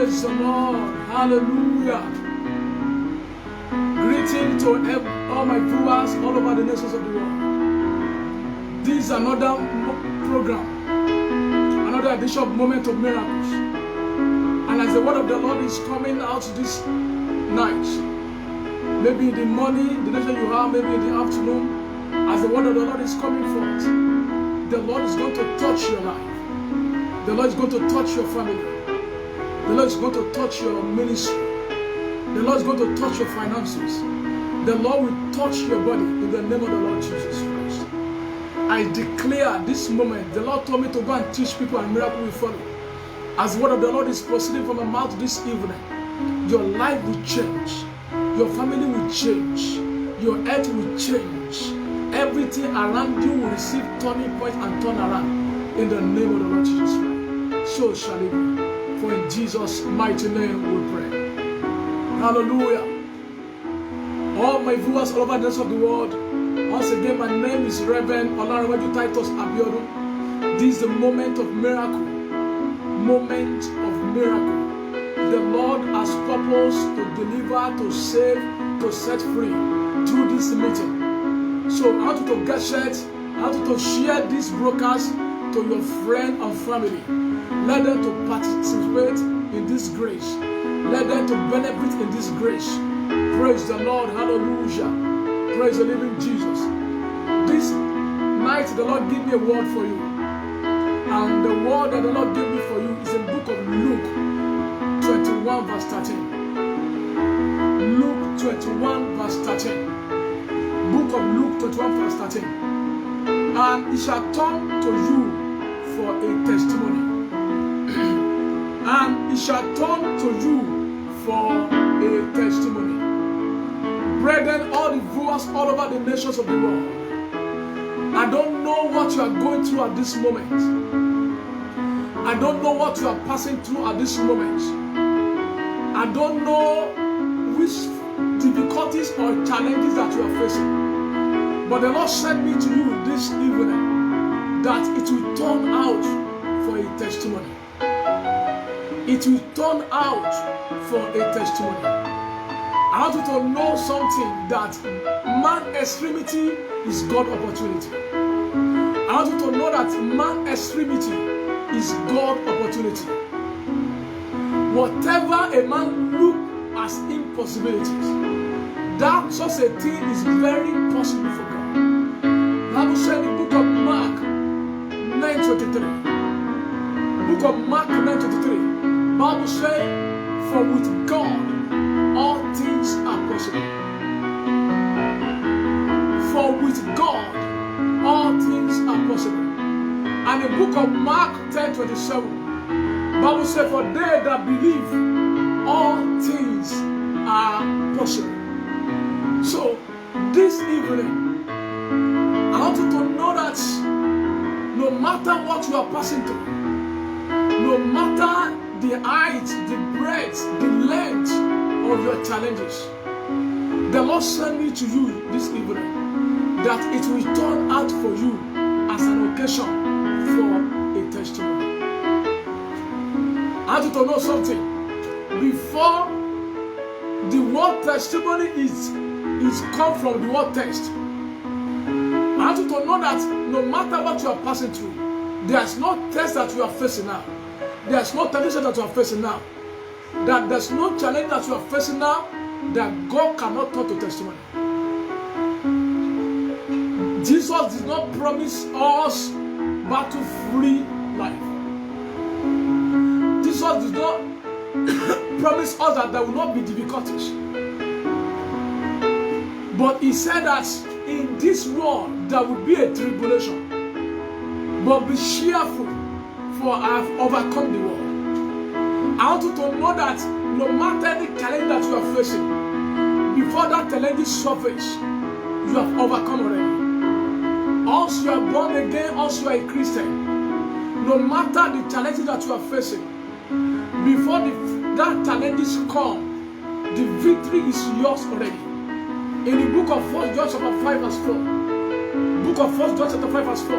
Praise the Lord. Hallelujah. Greeting to all my viewers all over the nations of the world. This is another program, another edition of Moment of Miracles. And as the word of the Lord is coming out this night, maybe in the morning, the nation you have, maybe in the afternoon, as the word of the Lord is coming forth, the Lord is going to touch your life. The Lord is going to touch your family. The Lord is going to touch your ministry. The Lord is going to touch your finances. The Lord will touch your body in the name of the Lord Jesus Christ. I declare this moment, the Lord told me to go and teach people and miracle will follow. As the word of the Lord is proceeding from my mouth this evening, your life will change. Your family will change. Your earth will change. Everything around you will receive turning point and turn around in the name of the Lord Jesus Christ. So shall it be. For in Jesus' mighty name we pray. Hallelujah. All my viewers all over the rest of the world, once again, my name is Reverend Olarawaju Titus Abiodun. This is the moment of miracle. Moment of miracle. The Lord has purposed to deliver, to save, to set free through this meeting. So I want you to get shared. I want you to share this broadcast to your friend and family. Let them to participate in this grace. Let them to benefit in this grace. Praise the Lord. Hallelujah. Praise the living Jesus. This night the Lord gave me a word for you. And the word that the Lord gave me for you is in the book of Luke 21 verse 13. Luke 21 verse 13. Book of Luke 21 verse 13. And it shall turn to you for a testimony. And it shall turn to you for a testimony. Brethren, all the viewers all over the nations of the world, I don't know what you are going through at this moment. I don't know what you are passing through at this moment. I don't know which difficulties or challenges that you are facing. But the Lord sent me to you this evening that it will turn out for a testimony. It will turn out for a testimony. I want you to know something, that man extremity is God opportunity. I want you to know that man extremity is God opportunity. Whatever a man look as impossibilities, that such a thing is very possible for God. The Bible said in the book of Mark 9:23. Book of Mark 9:23. Bible says, for with God all things are possible. For with God all things are possible. And the book of Mark 10:27, Bible says, for they that believe all things are possible. So this evening, I want you to know that no matter what you are passing through, no matter the height, the breadth, the length of your challenges, the Lord sent me to you this evening that it will turn out for you as an occasion for a testimony. I want you to know something. Before the word testimony is come from the word test, I want you to know that no matter what you are passing through, there's no test that you are facing now. There's no temptation that you are facing now. That there's no challenge that you are facing now that God cannot turn to testimony. Jesus did not promise us battle-free life. Jesus did not promise us that there will not be difficulties. But he said that in this world there will be a tribulation. But be cheerful, for I have overcome the world. I want you to know that no matter any challenge that you are facing, before that challenge surface, you have overcome already. Once you are born again, once you are a Christian, no matter the challenges that you are facing, before that challenges come, the victory is yours already. In the book of 1 John chapter 5 verse 4, book of 1 John chapter 5 verse 4,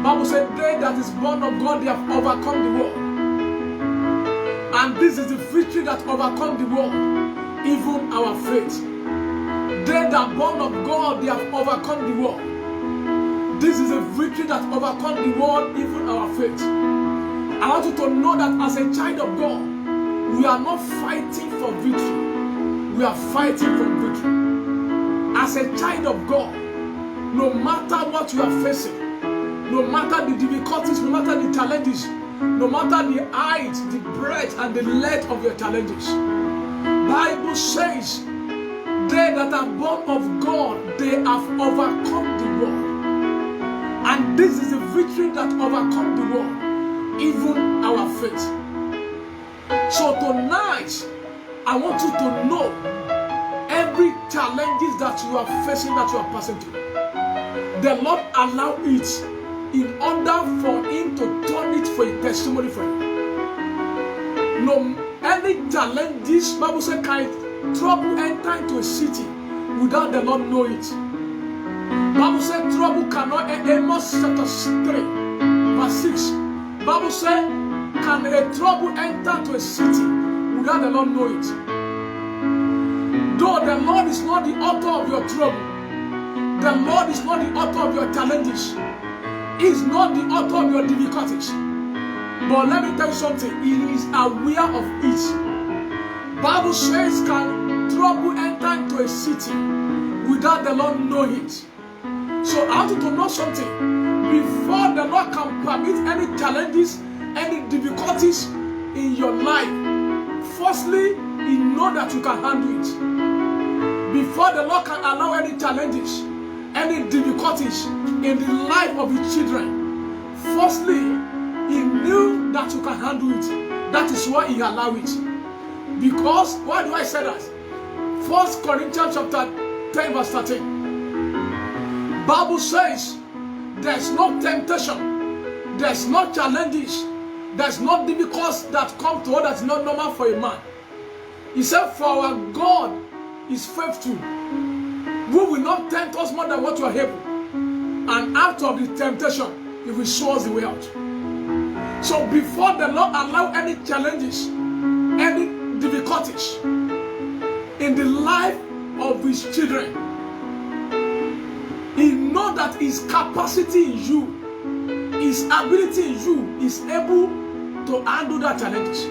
Bible said, they that is born of God, they have overcome the world. And this is the victory that overcomes the world, even our faith. They that born of God, they have overcome the world. This is a victory that overcomes the world, even our faith. I want you to know that as a child of God, we are not fighting for victory. We are fighting for victory. As a child of God, no matter what you are facing, no matter the difficulties, no matter the challenges, no matter the height, the breadth, and the length of your challenges, Bible says, they that are born of God, they have overcome the world. And this is the victory that overcomes the world, even our faith. So tonight, I want you to know every challenges that you are facing, that you are passing through. The Lord allow it in order for Him to turn it for a testimony for you. No, any challenges, Bible says, can trouble enter into a city without the Lord know it. Bible says trouble cannot, Amos chapter 3, verse 6. Bible says, can a trouble enter to a city without the Lord know it? Though the Lord is not the author of your trouble, the Lord is not the author of your challenges, He is not the author of your difficulties. But let me tell you something, He is aware of it. Bible says, can trouble enter into a city without the Lord know it? So I want you to know something. Before the Lord can permit any challenges, any difficulties in your life, firstly, He knows that you can handle it. Before the Lord can allow any challenges, any difficulties in the life of His children, firstly, He knew that you can handle it. That is why He allowed it. Because, why do I say that? 1 Corinthians chapter 10 verse 13. Bible says, there's no temptation, there's no challenges, there's no difficulties that come to us that's not normal for a man. He said, for our God is faithful, who will not tempt us more than what you are able. And after the temptation, He will show us the way out. So before the Lord allow any challenges, any difficulties in the life of His children, He knows that His capacity in you, His ability in you is able to handle that challenges.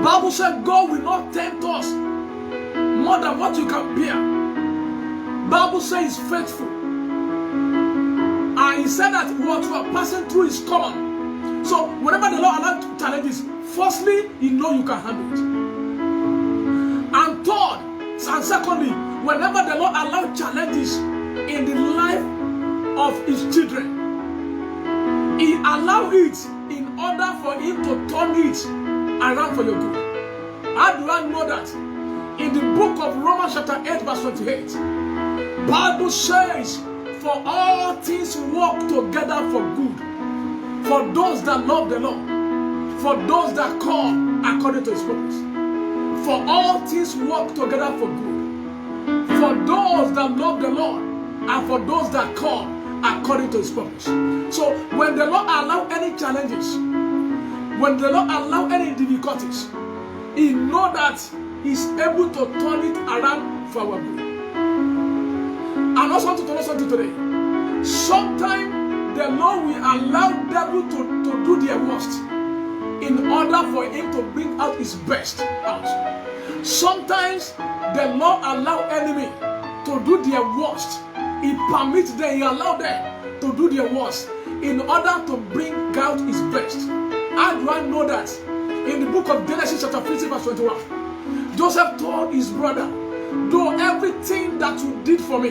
Bible said God will not tempt us more than what you can bear. Bible says He's faithful. And He said that what you are passing through is common. So whenever the Lord allows challenges, firstly, He knows you can handle it. And third, and secondly, whenever the Lord allows challenges in the life of His children, He allows it in order for Him to turn it around for your good. How do I know that? In the book of Romans chapter 8 verse 28, Bible says, for all things work together for good, for those that love the Lord, for those that call according to His purpose. For all things work together for good, for those that love the Lord, and for those that call according to His purpose. So when the Lord allows any challenges, when the Lord allows any difficulties, He knows that He's able to turn it around for our good. I also want to know something today. Sometimes the Lord will allow the devil to do their worst in order for Him to bring out His best out. Sometimes the Lord allows enemy to do their worst. He permits them, He allows them to do their worst in order to bring out His best. How do I know that? In the book of Genesis chapter 15 verse 21, Joseph told his brother, though everything that you did for me,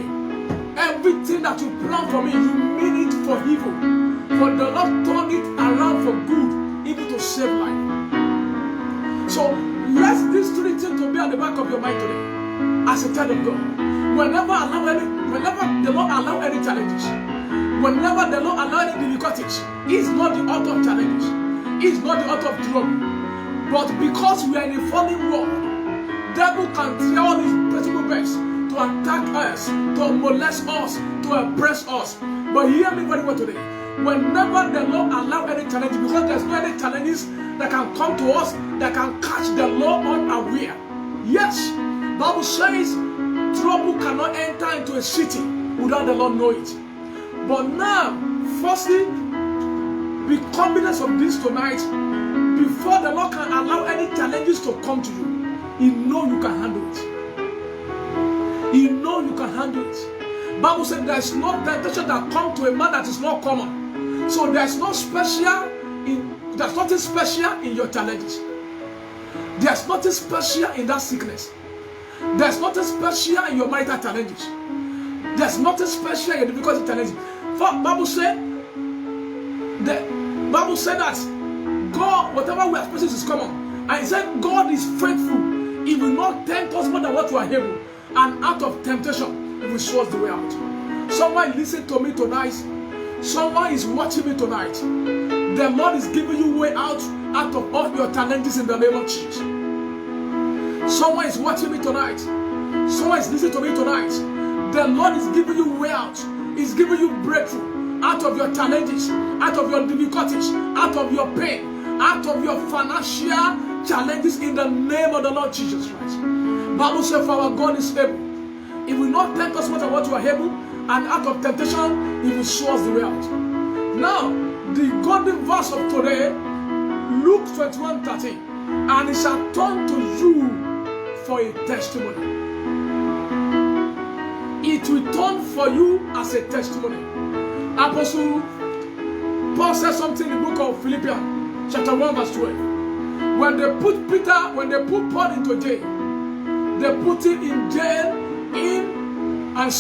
everything that you planned for me, you mean it for evil, but the Lord turned it around for good, even to save life. So let these three things to be at the back of your mind today, as a child of God. Whenever the Lord allows any challenges, whenever the Lord allows any difficulties, He is not the author of challenges, He is not the author of trouble. But because we are in a fallen world, devil can try all his possible best to attack us, to molest us, to oppress us. But hear me very well today. whenever the Lord allow any challenge, because there's no any challenges that can come to us that can catch the Lord unaware. Yes, Bible says trouble cannot enter into a city without the Lord know it. But now, firstly, be confident of this tonight. Before the Lord can allow any challenges to come to you, He know you can handle it. He know you can handle it. Bible said there is no temptation that come to a man that is not common. So there's nothing special in your challenges. There's nothing special in that sickness. There's nothing special in your marital challenges. There's nothing special in your difficult challenges. For Bible said that God, whatever we are experiencing is common. And He said God is faithful. He will not tempt us more than what we are able. And out of temptation, He will show us the way out. Someone listen to me tonight. Someone is watching me tonight. The Lord is giving you way out of all your challenges in the name of Jesus. Someone is watching me tonight. Someone is listening to me tonight. The Lord is giving you way out. He's giving you breakthrough out of your challenges, out of your difficulties, out of your pain, out of your financial challenges in the name of the Lord Jesus Christ. Bible says, for our God is able. He will not tempt us more than what you are able, and out of temptation, He will show us the way out. Now, the golden verse of today, Luke 21:13, and it shall turn to you for a testimony. It will turn for you as a testimony. Apostle Paul says something in the book of Philippians, chapter 1, verse 12. When they put Paul into jail, they put him in jail Paul and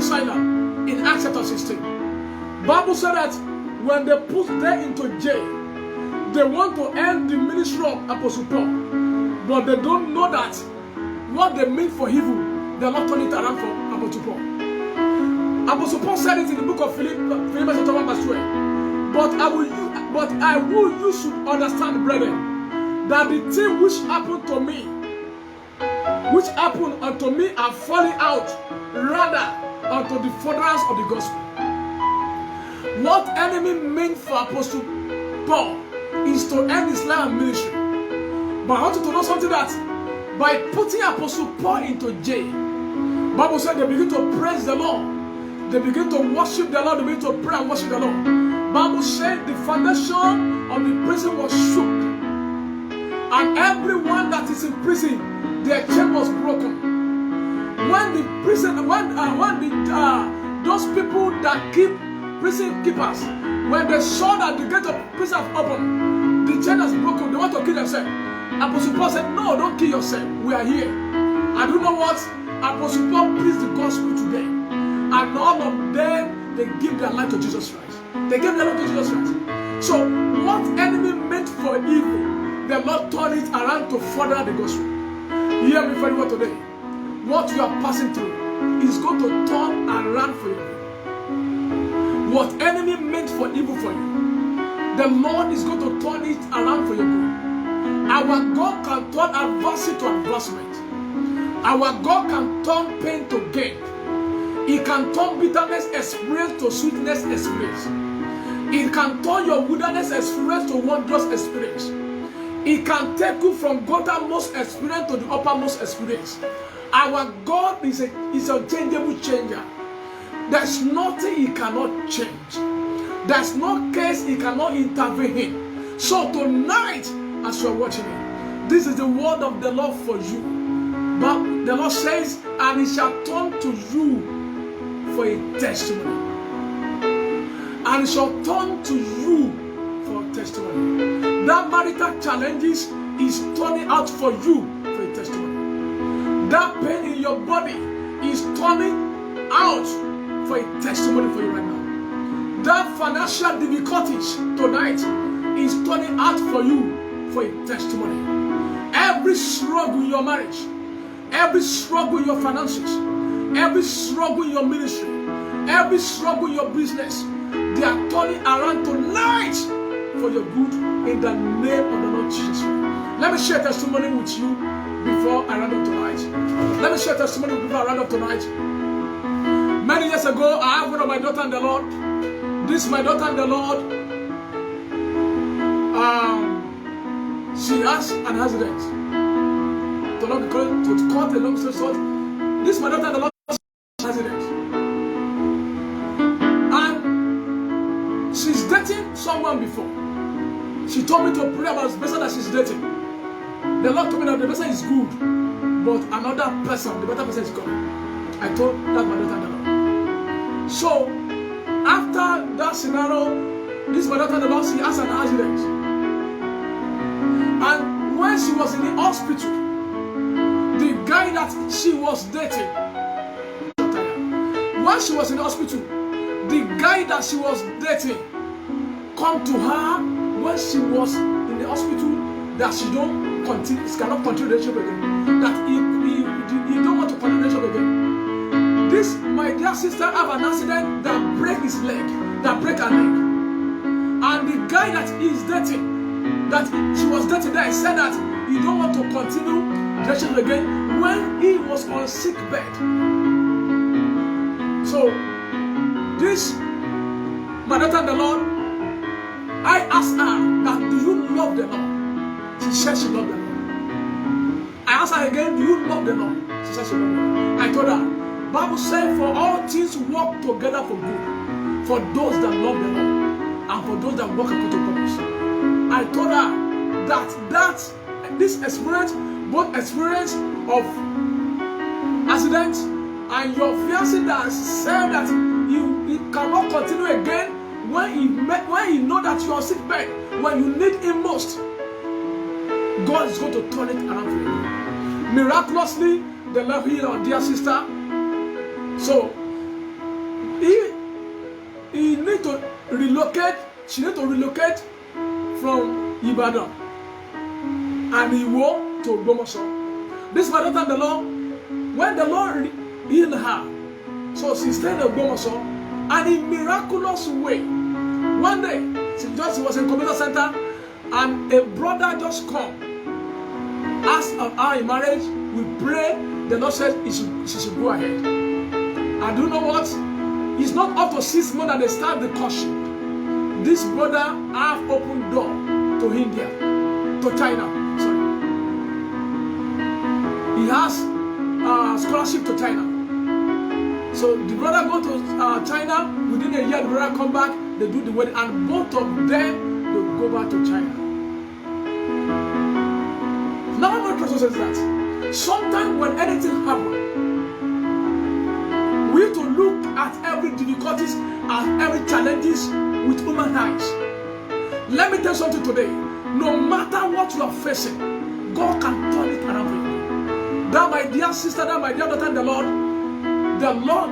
Silas in Acts chapter 16. Bible said that when they put them into jail, they want to end the ministry of Apostle Paul, but they don't know that what they mean for evil, they're not turning it around for Apostle Paul. Apostle Paul said it in the book of Philippians chapter 1 verse 12. But I will you should understand, brethren, that the thing which happened unto me are falling out rather unto the furtherance of the gospel. What enemy meant for Apostle Paul is to end his life and ministry. But I want you to know something, that by putting Apostle Paul into jail, Bible said they begin to praise the Lord. They begin to worship the Lord. They begin to pray and worship the Lord. Bible said the foundation of the prison was shook. And everyone that is in prison, their chain was broken. When those people that keep prison keepers, when they saw that the gate of prison has opened, the chain has broken, they want to kill themselves. Apostle Paul said, no, don't kill yourself. We are here. And you know what? Apostle Paul preached the gospel to them. And all of them, they give their life to Jesus Christ. They gave their life to Jesus Christ. So, what enemy meant for evil, the Lord turned it around to further the gospel. Hear me very well today. What you are passing through is going to turn around for you. What enemy meant for evil for you, the Lord is going to turn it around for your good. Our God can turn adversity to advancement. Our God can turn pain to gain. He can turn bitterness experience to sweetness experience. He can turn your wilderness experience to wondrous experience. He can take you from guttermost experience to the uppermost experience. Our God is a changeable changer. There's nothing He cannot change. There's no case He cannot intervene in. So tonight, as you're watching it, this is the word of the Lord for you. But the Lord says, and He shall turn to you for a testimony. And He shall turn to you for a testimony. That marital challenges is turning out for you for a testimony. That pain in your body is turning out for a testimony for you right now. That financial difficulties tonight is turning out for you for a testimony. Every struggle in your marriage, every struggle in your finances, every struggle in your ministry, every struggle in your business, they are turning around tonight for your good in the name of the Lord Jesus. Let me share testimony with you before I round up tonight. Let me share testimony before I round up tonight. Many years ago, I have one of my daughter in the Lord. This my daughter in the Lord. She has an accident. To cut a long story short, this my daughter in the Lord has an accident. And she's dating someone before. She told me to pray about the person that she's dating. The Lord told me that the person is good, but another person, the better person is coming. I told that my daughter in the Lord. So, after that scenario, this my daughter in the Lord, she has an accident. And when she was in the hospital, the guy that she was dating, when she was in the hospital, the guy that she was dating come to her when she was in the hospital that she cannot continue the relationship again. That he don't want to continue the relationship again. This, my dear sister, have an accident that break his leg, that break her leg. And the guy that he is dating, that she was dating there, said that he don't want to continue the relationship again when he was on sick bed. So, this, my daughter in the Lord, I asked her that, do you love the Lord? She said she loved the Lord. I asked her again, do you love the Lord? She said she loved the Lord. I told her, Bible says, for all things work together for good, for those that love the Lord, and for those that work according to purpose. I told her that this experience, both experience of accident and your fiancé that said that he cannot continue again when he know that you are sick bed, when you need him most, God is going to turn it around for you. Miraculously, the love healed our dear sister. So he need to relocate. She need to relocate from Ibadan and Iwo to Ogbomoso. This my daughter in the Lord, when the Lord healed her, so she stayed in Ogbomoso, and in miraculous way, one day she was in computer center, and a brother just come, asked her in marriage. We pray. The Lord said she should go ahead. And do you know what? It's not up to 6 months that they start the courtship. This brother have opened door to India, to China. Sorry, he has scholarship to China. So the brother go to China. Within a year, the brother come back. They do the wedding, and both of them they go back to China. Now, my question says that sometimes when anything happens, we need to look at every difficulties and every challenges with human eyes. Let me tell you something today. No matter what you are facing, God can turn it around for you. That my dear sister, that my dear daughter in the Lord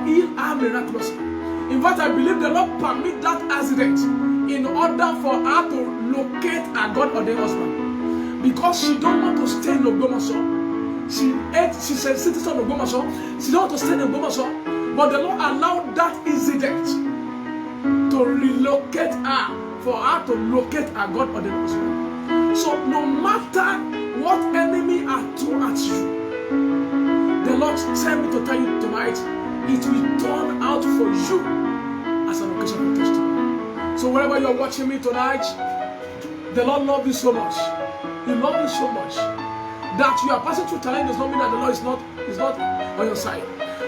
healed her miraculously. In fact, I believe the Lord permit that accident in order for her to locate her God-ordained husband. Because she don't want to stay in Ogbomoso. She's a citizen of Ogbomoso. She don't want to stay in Ogbomoso. But the Lord allowed that incident to relocate her, for her to locate her God-ordained husband. So no matter what enemy are thrown at you, the Lord sent me to tell you tonight, it will turn out for you as an occasion of testimony. So wherever you are watching me tonight, the Lord loves you so much. He loves you so much. That you are passing through challenge does not mean that the Lord is not on your side.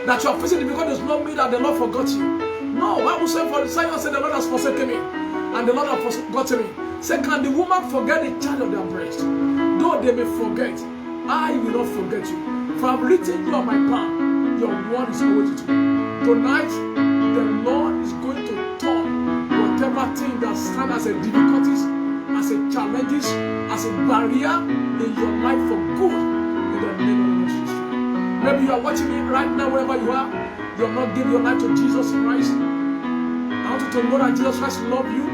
That you are facing difficulty does not mean that the Lord forgot you. No, Bible says for the Zion said the Lord has forsaken me, and the Lord has forgotten me. Say, can the woman forget the child of their breast? Though they may forget, I will not forget you. For I have written you on my palm, your word is always with me. Tonight, the Lord is going to turn whatever thing that stands as a difficulties, as a challenges, as a barrier in your life for good, in the name of Jesus. Maybe you are watching me right now, wherever you are. You have not given your life to Jesus Christ. I want you to know that Jesus Christ loves you.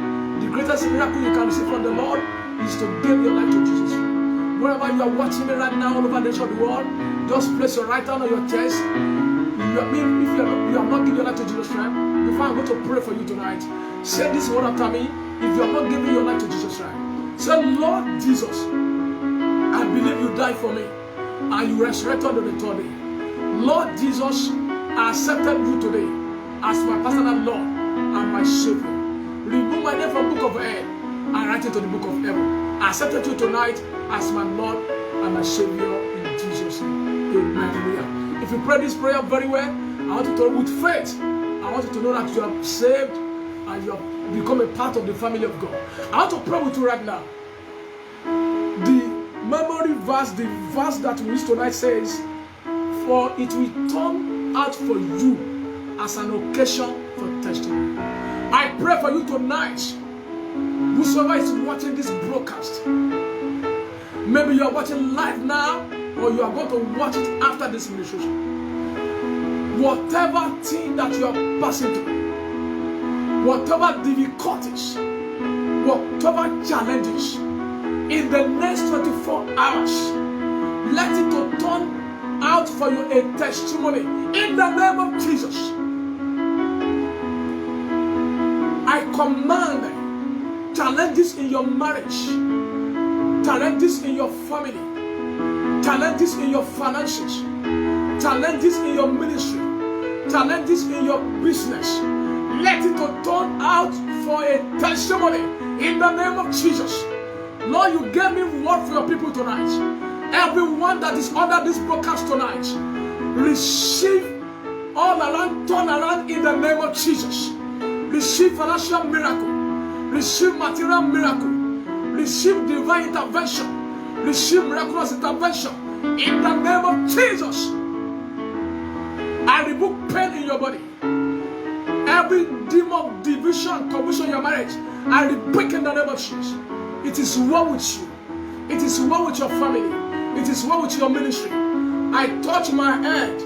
The greatest miracle you can receive from the Lord is to give your life to Jesus Christ. Wherever you are watching me right now, all over the nation of the world, just place your right hand on your chest. If you have not given your life to Jesus Christ, before I'm going to pray for you tonight, say this word after me. If you have not given your life to Jesus Christ, say, Lord Jesus, I believe you died for me and you resurrected on the third day. Lord Jesus, I accepted you today as my personal Lord and my Savior. remove my name from the book of hell and write it to the book of heaven. I accepted you tonight as my Lord and my Savior in Jesus' name. Amen. If you pray this prayer very well, I want you to with faith. I want you to know that you are saved and you have become a part of the family of God. I want to pray with you right now. The memory verse, the verse that we use tonight says, "For it will turn out for you as an occasion for testimony." I pray for you tonight, whosoever is watching this broadcast. Maybe you are watching live now, or you are going to watch it after this ministration. Whatever thing that you are passing through, whatever difficulties, whatever challenges, in the next 24 hours, let it to turn out for you a testimony in the name of Jesus. I command challenges in your marriage, challenges in your family, challenges in your finances, challenges in your ministry, challenges in your business. Let it to turn out for a testimony in the name of Jesus. Lord, you gave me word for your people tonight. Everyone that is under this broadcast tonight, receive all around, turn around in the name of Jesus. Receive financial miracle, receive material miracle, receive divine intervention, receive miraculous intervention in the name of Jesus. I rebuke pain in your body. Every demon of division, confusion in your marriage, I rebuke in the name of Jesus. It is well with you. It is well with your family. It is well with your ministry. I touch my head.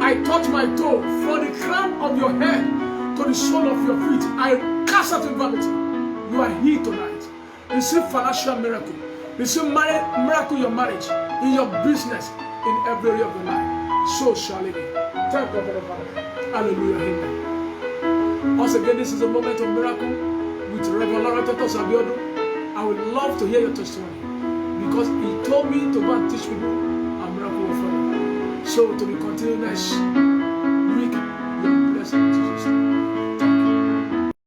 I touch my toe from the crown of your head to the sole of your feet. I cast out infirmity. You are healed tonight. Receive financial miracle. Receive miracle in your marriage, in your business, in every area of your life. So shall it be. Thank God for the Father. Hallelujah. Amen. Once again, this is a moment of miracle with Reverend Laura Totos Abiodo. I would love to hear your testimony because he told me to go and teach people a miracle of faith. So to be continued next.